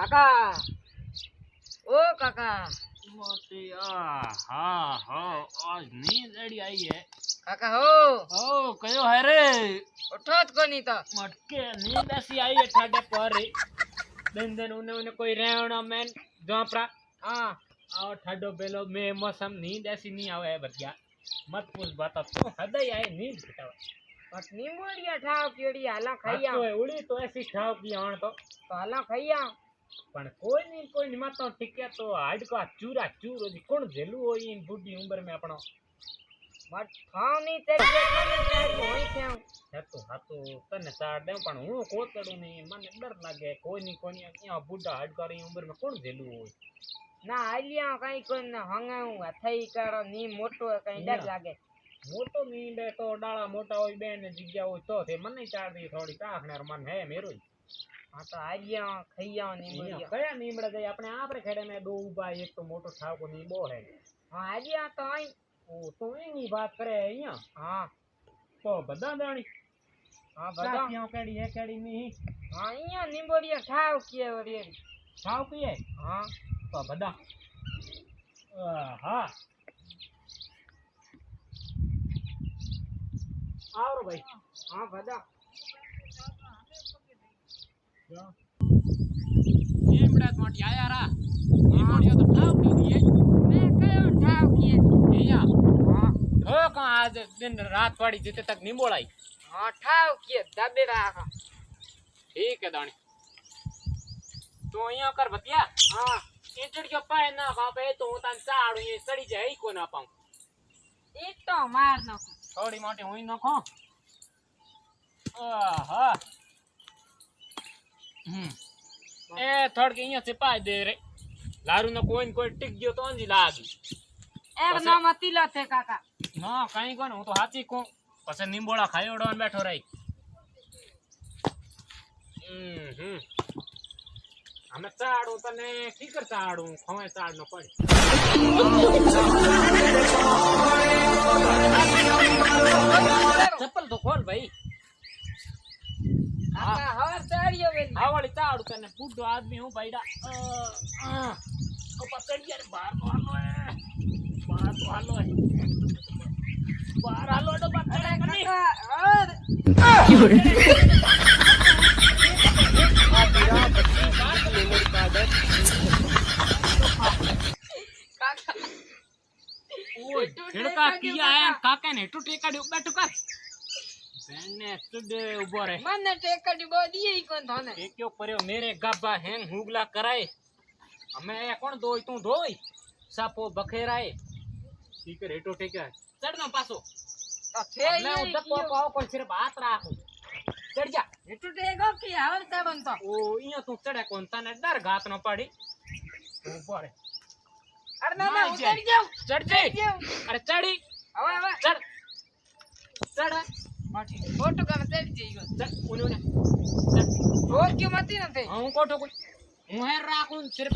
કાકા ઓ કાકા મોટી હા હા આજ નીંદ એડી આવી હે કાકા હો કયો હે રે ઉઠો જ કોની તો મટકે નીંદ ऐसी आई है ठाडे पर दिन उने कोई रेवणो मैन जोपरा हाँ आओ ठाडो बेलो में मौसम नींद ऐसी नहीं आवे है बतिया मत पूछ बात तो हृदय आए नींद घटावा बस नींबूड़िया ठाव केड़ी हाला खैया तो उड़ी तो ऐसी ठाव की आण तो हाला खैया पण कोई नहीं मातो टिके तो हाडका चूरा चूर होजी कोण झेलू होई इन बुढ़ी उम्र में अपनो मत थाव नहीं चढ़ के होई थ्या हेतो हातो तने चाड़ दे पण हूं कोतड़ू नहीं मने डर लागे कोई नहीं यहाँ बुढ़ा हाडका री उम्र में कोण झेलू होई ना आलिया कई कोन हंगाऊ हथई करो नी मोटो कई डर लागे मोटो नींदे तो डाला मोटा होई बेन जग्या होई तो थे मन नहीं चाड़ दी थोड़ी काखनेर मन है मेरो हां तो आलिया खैया नींबूड़िया कया नींबड़ा गई अपने आपरे खेड़े में दो उबा एक तो मोटो ठाव को नींबो है हां आलिया तो आई ओ तो एनी बात करे अहिया हां तो बदा दाणी हां बदा क्यों केड़ी है केड़ी नहीं हां इया नींबूड़िया ठाव किए वरी ठाव की है हां तो बदा हां आओ भाई हां बदा नींबड़ा मोटी आया रा नींबड़ियो तो ठाव की दिए मैं कयो ठाव किए अहिया हां हो का आज दिन रात पड़ी जिते तक नींबोड़ाई हां ठाव किए दबेड़ा हां ठीक है दाणी तो अहिया कर बतिया हां इंचड़ के पाए ना बापे तो तन चाड़ू ये सड़ी जाए को ना पाऊं एक तो मार नो थोड़ी मोटी हुई नखो आहा ए थोड़ के यहाँ से पाए दे रे लारू न कोई टिक गयो तो अंजी लागी एक ना मतीला थे काका ना कहीं को हूं तो हाथी को पसे नींबोड़ा खायोड़ो बैठो रही हमें चाड़ू तने की कर चाड़ू खवे चाड़ न पड़े चप्पल तो खोल भाई काका हवर चढ़ियो वेली आवड़ी चाड़ू तने बूढ़ो आदमी हूं भाईडा ओ पकड़ गया रे बाहर तो हालो है बाहर हालो तो पकड़ कनी छिड़का किया है काका ने टू टेकाडी बैठो कर बेने तुडे उबो रे मने टेकडी बोदी ही कोन थाने एक क्यों परयो मेरे गाबा हैंग हुगला कराए हमें ए कोण दोई तू दोई सापो बखेराए ठीक है हेटो टेका चढ़ ना पासो तो थे मैं उधर को पाओ कोई सिर्फ हाथ राखो चढ़ जा हेटू टेगो की हवर चढ़न तो ओ इया तू चढ़े कोन तने डर घात न पड़ी ऊपर अरे ना ना उतर जाओ चढ़ जा अरे चढ़ी हवे चढ़ चढ़ माटी फोटो कर चढ़ जाइयो चढ़ उन्हें चढ़ और क्यों मती न थे हूं कोठो कोई हूं है राखूं सिर्फ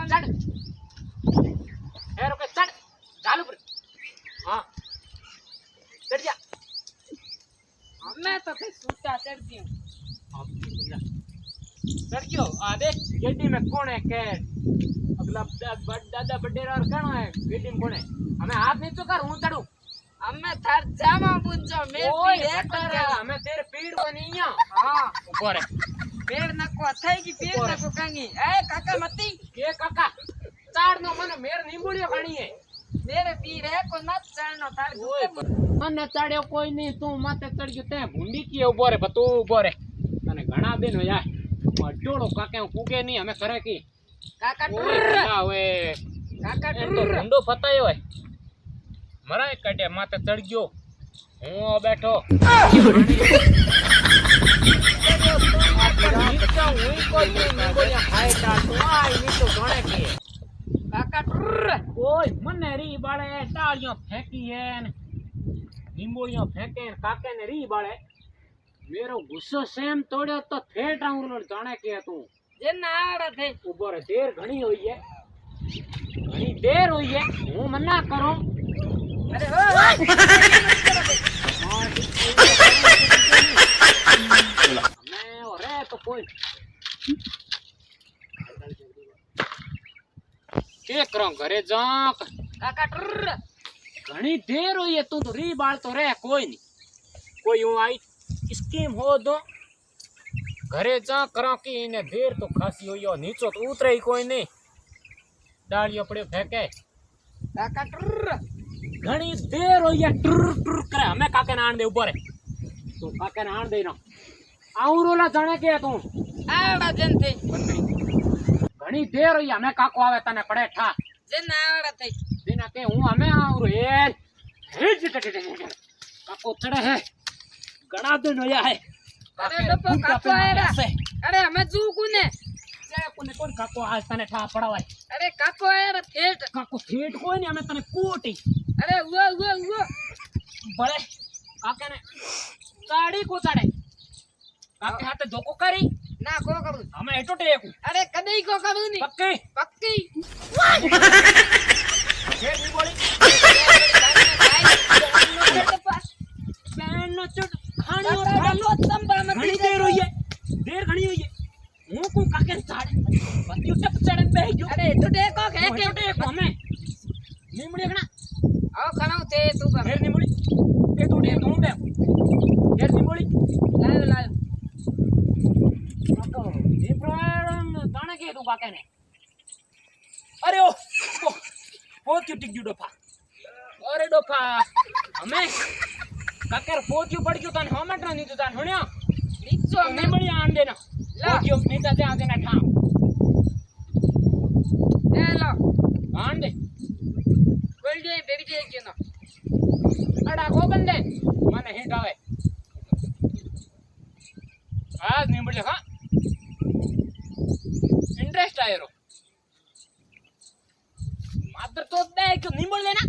चढ़ है रुके चढ़ चालू पर हां चढ़ जा मैं तो फिर सूता चढ़ दियो चढ़ गयो आ देख गेडी में कौन है के अगला दादा बडेरा और कौन है गेडी में कौन है हमें हाथ नीचे कर हूं चढ़ू हमें थर जामा पूछो मैं पीड़े कर हमें तेरे पीड़ बनिया हां ऊपर है पेड़ न को अथई की पेड़ न को कंगी ए काका मती के काका चार नो मन मेर नींबुड़ियो खानी है मेरे पीड़े को मत चढ़नो थार मन चढ़्यो कोई नहीं तू माथे चढ़ गयो ते भूंडी की ऊपर है बतू ऊपर है तने घणा दिन हो जाए अड्डोड़ो काके कूगे नहीं हमें करे की काका ओए ओए काका तो ढूंढो फतायो है मराय कटे माथे चढ़ गयो हूं बैठो कोई मने री बाळे टाळियों फेंकी है नींबोड़ियों फेंके काके ने री बाळे मेरो गुस्सो सेम तोड़ो तो थे टाउन जाने के तू जे नाड़ थे ऊपर देर घणी हुई है घणी देर हुई है हूं मना करूं अरे हो કોઈ કે કરો ઘરે જા કાકા ટ્રર ઘણી દેર હોય તું તો રી બાળતો રે કોઈ નહીં કોઈ હું આઈ સ્કીમ હો દો ઘરે જા કરો કે એને દેર તો ખાસી હોય નીચો તો ઉતરે કોઈ નહીં ડાળીઓ પડ્યો ફેંકે કાકા ટ્રર ઘણી દેર હોય ટુર ટુર કરે અમે કાકે ને આણ દે ઉપર તું કાકે ને આણ દે ના આવરોલા જાણે કે તું આવડા જન થઈ ઘણી દેર હોય અમે કાકો આવે તને પડે ઠા જન આવડા થઈ દિના કે હું અમે આવરો એ કાકો ચડે હે ઘણા દિન હોયા હે અરે ડપો કાકો આયરા અરે અમે જુ કોને કોને કોણ કાકો આજ તને ઠા પડાવાય અરે કાકો આયરા થેટ કાકો થેટ કોઈ ને અમે તને કોટી અરે ઉવો ભલે કાકે ને ગાડી કોચાડે કાકે હાથે ધોકો કરી ના કો કરું અમે એટો ટેકું અરે કદઈ કો કરું ની પક્કી પક્કી જે ની બોલી બેન નો ચટ ખાણીઓ થાલો ઘણી દેર હોઈએ દેર ઘણી હોઈએ હું કો કાકે ચાડે પત્યું ટપ ચડે બેહી ગયો અરે તો દેખો કે એટો ટેકો અમે નીમડી ઘણા આવ ખણાવ તે તું કર ઘેર નીમડી એટો ટેકો હું બે ઘેર નીમડી લાવ કાકો દીપરાણ જાણે કે તું કાકે ને અરે ઓ પોચ્યું ટીક ડોફા અરે ડોફા અમે કાકેર પોચ્યું પડ ગયું તને હમટ ના નીચું તાન હણ્યા નીચો અમે બળી આણ દેના પોચ્યું નીચા ત્યાં દેના ઠામ એ લો આણ દે ગોલ્ડી બેબી દે કે નો અડા કો બંદે મને હિટ આવે આજ નીમડ્યો હા इंटरेस्ट आयो रो मात्र तो दे क्यों निमल लेना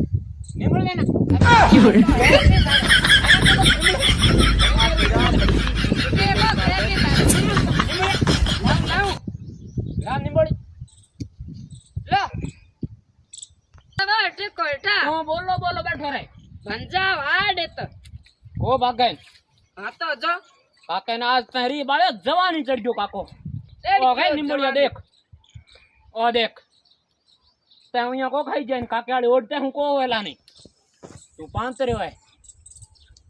ला निमल लो अब टे कोटा हां बोलो बैठो रे भंजा वाडे तो ओ भागन हां तो जो काके ने आज तहरी बाळे जवानी चढ़ गयो काको ओ गए निमलिया देख ते અહીંયા કો ખાઈ જાય ને કાકેવાળી ઓડતે હું કો વેલા નહીં તું પાંતરે હોય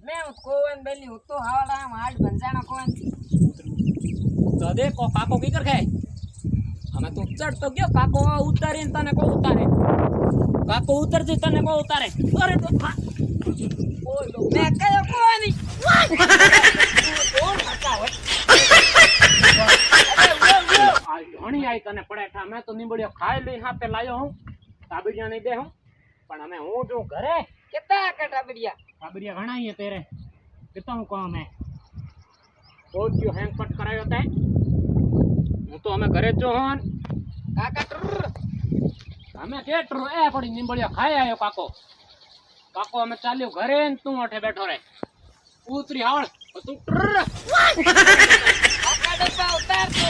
मैं कोवन बेली हूं तो हावड़ा हाड भंजाना कोवन તો દેખો કાકો કી કર ખાય અમે તું ચડ તો ગયો કાકો ઉતારીને તને કો ઉતારે કાકો ઉતરતી તને કો ઉતારે અરે તો मैं कयो कोनी કોણ ખાતા હોય આ ઘણી આઈ તને પડે ઠા મેં તો નીબડિયો ખાઈ લઈને હાથે લાયો હું તાબડિયા નહીં દે હું પણ અમે હું જો ઘરે कितना कटा बढ़िया તાબડિયા ઘણા હે તેરે कितना હું કામ હે बहुत क्यों हैंग पट करायो ते હું તો અમે ઘરે જ જો હોન काका ट्रर અમે કેટરો એ પડી નીબડિયો ખાઈ આયો કાકો અમે ચાલ્યો ઘરે ને તું અઠે બેઠો રે ઉતરી હાળ તું ટ્રર काका डब्बा उतार तो